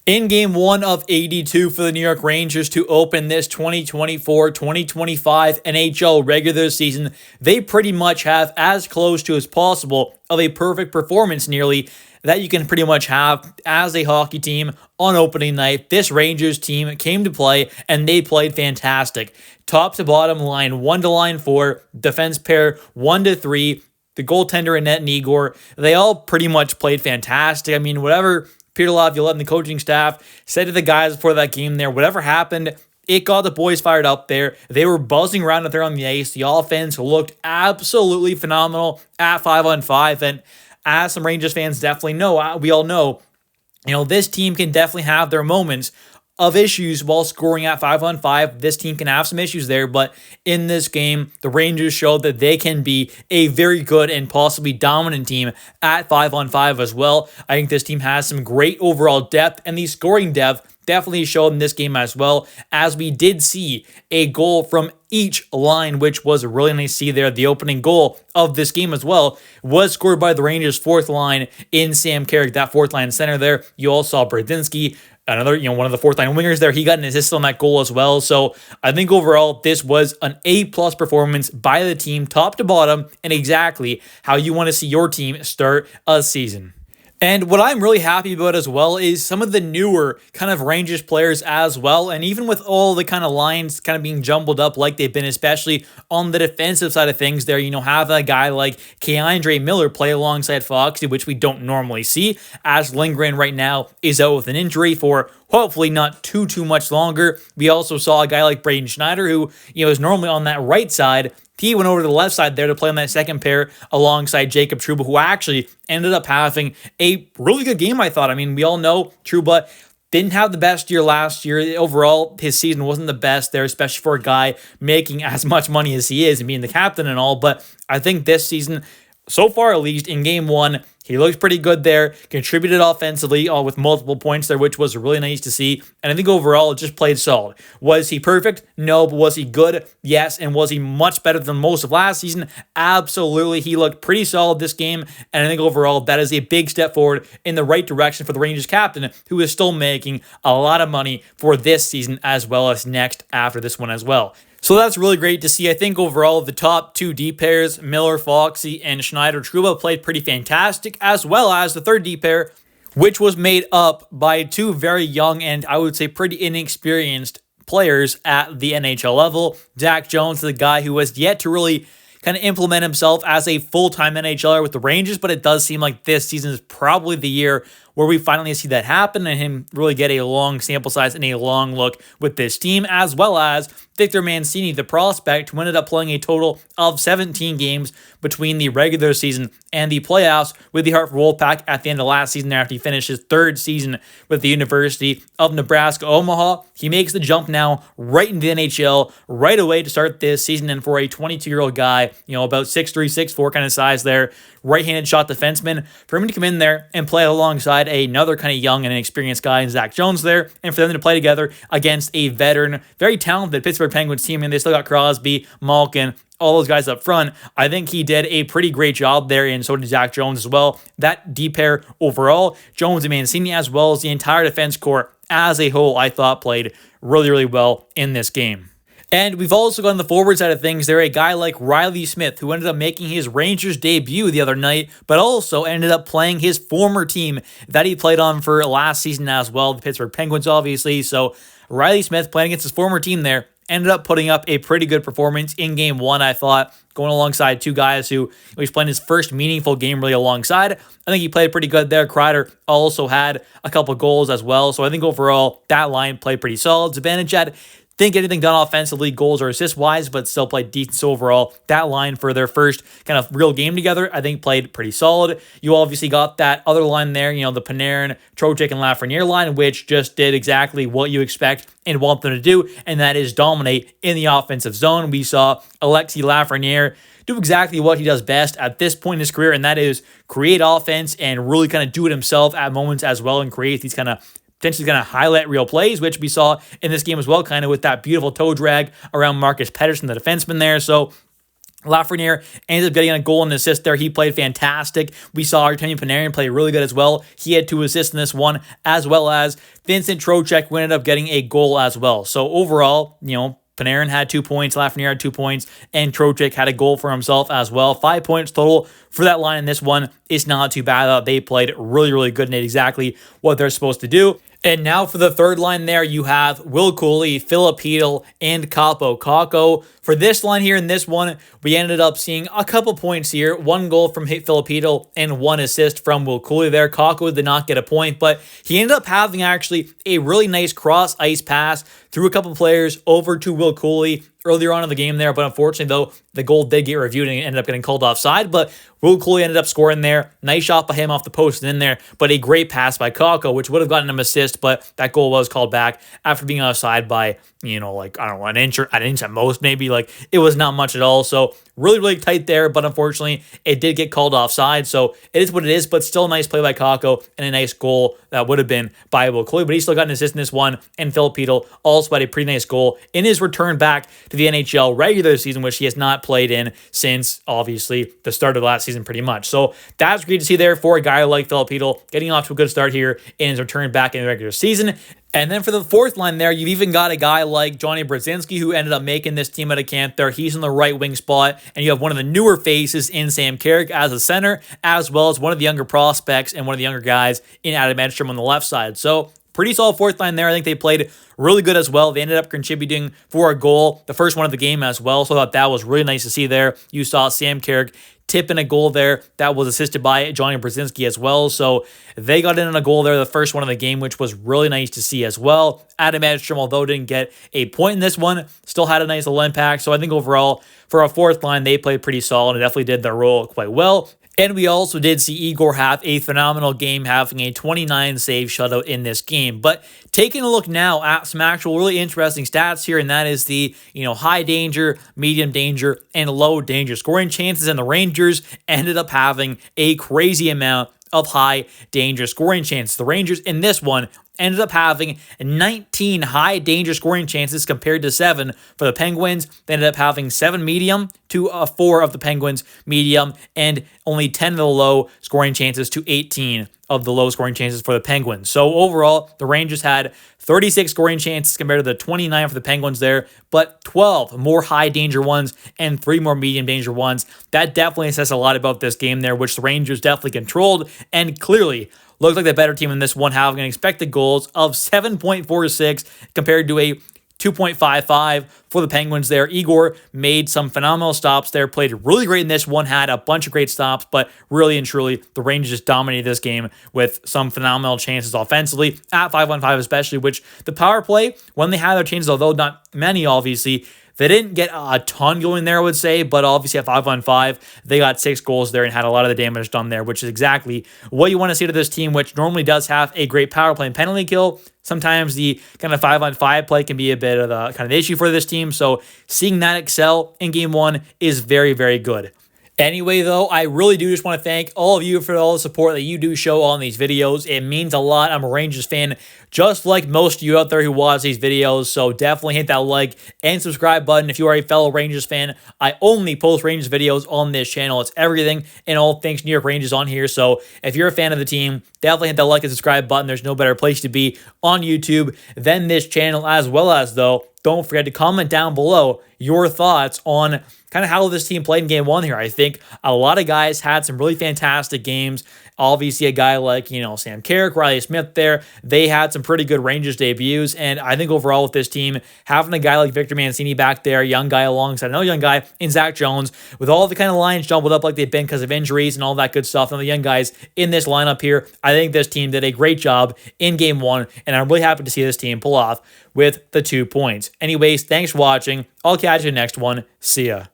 In game one of 82 for the New York Rangers to open this 2024-2025 NHL regular season, they pretty much have as close to as possible of a perfect performance nearly that you can pretty much have as a hockey team on opening night. This Rangers team came to play and they played fantastic. Top to bottom, line 1 to line 4, defense pair 1 to 3, the goaltender Annette and Igor, they all pretty much played fantastic. I mean, whatever Peter Laviolette and the coaching staff said to the guys before that game there, whatever happened, it got the boys fired up there. They were buzzing around out there on the ice. The offense looked absolutely phenomenal at 5-on-5. And as some Rangers fans definitely know, we all know, this team can definitely have their moments of issues while scoring at 5-on-5. This team can have some issues there, but in this game, the Rangers showed that they can be a very good and possibly dominant team at 5-on-5 as well. I think this team has some great overall depth, and the scoring depth definitely showed in this game as well, as we did see a goal from each line, which was really nice to see there. The opening goal of this game as well was scored by the Rangers' fourth line in Sam Carrick, that fourth line center there. You all saw Brzezinski, another, one of the fourth line wingers there. He got an assist on that goal as well. So I think overall, this was an A+ performance by the team, top to bottom, and exactly how you want to see your team start a season. And what I'm really happy about as well is some of the newer kind of Rangers players as well. And even with all the kind of lines kind of being jumbled up like they've been, especially on the defensive side of things there, have a guy like K'Andre Miller play alongside Foxy, which we don't normally see, as Lindgren right now is out with an injury for hopefully not too much longer. We also saw a guy like Braden Schneider, who, is normally on that right side. He went over to the left side there to play on that second pair alongside Jacob Trouba, who actually ended up having a really good game, I thought. I mean, we all know Trouba didn't have the best year last year. Overall, his season wasn't the best there, especially for a guy making as much money as he is and being the captain and all. But I think this season, so far at least, in game one, he looked pretty good there, contributed offensively with multiple points there, which was really nice to see. And I think overall, it just played solid. Was he perfect? No. But was he good? Yes. And was he much better than most of last season? Absolutely. He looked pretty solid this game. And I think overall, that is a big step forward in the right direction for the Rangers captain, who is still making a lot of money for this season as well as next after this one as well. So that's really great to see. I think overall, the top two D pairs, Miller, Foxy, and Schneider Trouba, played pretty fantastic, as well as the third D pair, which was made up by two very young and I would say pretty inexperienced players at the NHL level. Zach Jones, the guy who has yet to really kind of implement himself as a full-time NHLer with the Rangers, but it does seem like this season is probably the year where we finally see that happen and him really get a long sample size and a long look with this team, as well as Victor Mancini, the prospect, who ended up playing a total of 17 games between the regular season and the playoffs with the Hartford Wolfpack at the end of last season after he finished his third season with the University of Nebraska-Omaha. He makes the jump now right into the NHL right away to start this season, and for a 22-year-old guy, about 6'3", 6'4" kind of size there, right-handed shot defenseman, for him to come in there and play alongside another kind of young and inexperienced guy in Zach Jones there, and for them to play together against a veteran, very talented Pittsburgh Penguins team, and they still got Crosby, Malkin, all those guys up front. I think he did a pretty great job there, and so did Zach Jones as well. That D pair overall, Jones and Mancini, as well as the entire defense corps as a whole, I thought played really, really well in this game. And we've also got on the forward side of things there a guy like Riley Smith, who ended up making his Rangers debut the other night, but also ended up playing his former team that he played on for last season as well, the Pittsburgh Penguins, obviously. So Riley Smith playing against his former team there ended up putting up a pretty good performance in game one, I thought, going alongside two guys who he's playing his first meaningful game really alongside. I think he played pretty good there. Kreider also had a couple goals as well. So I think overall, that line played pretty solid. Zibanejad didn't get anything done offensively, goals or assist-wise, but still played decent. So overall, that line for their first kind of real game together, I think played pretty solid. You obviously got that other line there, the Panarin, Trocheck, and Lafreniere line, which just did exactly what you expect and want them to do, and that is dominate in the offensive zone. We saw Alexis Lafreniere do exactly what he does best at this point in his career, and that is create offense and really kind of do it himself at moments as well and create these kind of potentially going to highlight real plays, which we saw in this game as well, kind of with that beautiful toe drag around Marcus Pettersson, the defenseman there. So Lafreniere ended up getting a goal and assist there. He played fantastic. We saw Artemi Panarin play really good as well. He had 2 assists in this one, as well as Vincent Trocheck, who ended up getting a goal as well. So overall, Panarin had 2 points, Lafreniere had 2 points, and Trocheck had a goal for himself as well. 5 points total for that line in this one. It's not too bad. They played really, really good and did exactly what they're supposed to do. And now for the third line there, you have Will Cooley, Filipino, and Capo Kakko. For this line here in this one, we ended up seeing a couple points here. 1 goal from Filipino and 1 assist from Will Cooley there. Kakko did not get a point, but he ended up having actually a really nice cross-ice pass through a couple players over to Will Cooley earlier on in the game there, but unfortunately, though, the goal did get reviewed and ended up getting called offside, but Will Cooley ended up scoring there. Nice shot by him off the post and in there, but a great pass by Kakko, which would have gotten him an assist, but that goal was called back after being offside by, an inch at most, maybe. It was not much at all, so really, really tight there, but unfortunately, it did get called offside, so it is what it is, but still a nice play by Kakko and a nice goal that would have been by Will Cooley, but he still got an assist in this one, and Filipino also had a pretty nice goal in his return back to the NHL regular season, which he has not played in since, obviously, the start of last season pretty much. So that's great to see there for a guy like Filipino getting off to a good start here in his return back in the regular season. And then for the fourth line there, you've even got a guy like Johnny Brodzinski who ended up making this team out of camp there. He's in the right wing spot, and you have one of the newer faces in Sam Carrick as a center, as well as one of the younger prospects and one of the younger guys in Adam Edstrom on the left side. So pretty solid fourth line there. I think they played really good as well. They ended up contributing for a goal, the first one of the game as well. So I thought that was really nice to see there. You saw Sam Carrick tip in a goal there that was assisted by Johnny Brodzinski as well. So they got in on a goal there, the first one of the game, which was really nice to see as well. Adam Edstrom, although didn't get a point in this one, still had a nice little impact. So I think overall, for a fourth line, they played pretty solid and definitely did their role quite well. And we also did see Igor have a phenomenal game, having a 29-save shutout in this game. But taking a look now at some actual really interesting stats here, and that is the high danger, medium danger, and low danger scoring chances. And the Rangers ended up having a crazy amount of high danger scoring chances. The Rangers in this one ended up having 19 high danger scoring chances compared to 7 for the Penguins. They ended up having 7 medium to 4 of the Penguins medium, and only 10 of the low scoring chances to 18 of the low scoring chances for the Penguins. So overall, the Rangers had 36 scoring chances compared to the 29 for the Penguins there, but 12 more high danger ones and 3 more medium danger ones. That definitely says a lot about this game there, which the Rangers definitely controlled and clearly looked like the better team in this one, having an expected goals of 7.46 compared to a 2.55 for the Penguins there. Igor made some phenomenal stops there, played really great in this one, had a bunch of great stops, but really and truly, the Rangers just dominated this game with some phenomenal chances offensively at 5-on-5 especially, which the power play, when they had their chances, although not many obviously, they didn't get a ton going there, I would say, but obviously at 5-on-5, they got 6 goals there and had a lot of the damage done there, which is exactly what you want to see to this team, which normally does have a great power play and penalty kill. Sometimes the kind of 5-on-5 play can be a bit of a kind of issue for this team, so seeing that excel in Game 1 is very, very good. Anyway, though, I really do just want to thank all of you for all the support that you do show on these videos. It means a lot. I'm a Rangers fan, just like most of you out there who watch these videos, so definitely hit that like and subscribe button if you are a fellow Rangers fan. I only post Rangers videos on this channel. It's everything and all things New York Rangers on here, so if you're a fan of the team, definitely hit that like and subscribe button. There's no better place to be on YouTube than this channel, as well as, though, don't forget to comment down below your thoughts on kind of how this team played in Game 1 here. I think a lot of guys had some really fantastic games. Obviously, a guy like, Sam Carrick, Riley Smith there, they had some pretty good Rangers debuts. And I think overall with this team, having a guy like Victor Mancini back there, young guy alongside another young guy in Zach Jones, with all the kind of lines jumbled up like they've been because of injuries and all that good stuff, and the young guys in this lineup here, I think this team did a great job in Game 1, and I'm really happy to see this team pull off with the 2 points. Anyways, thanks for watching. I'll catch you next one. See ya.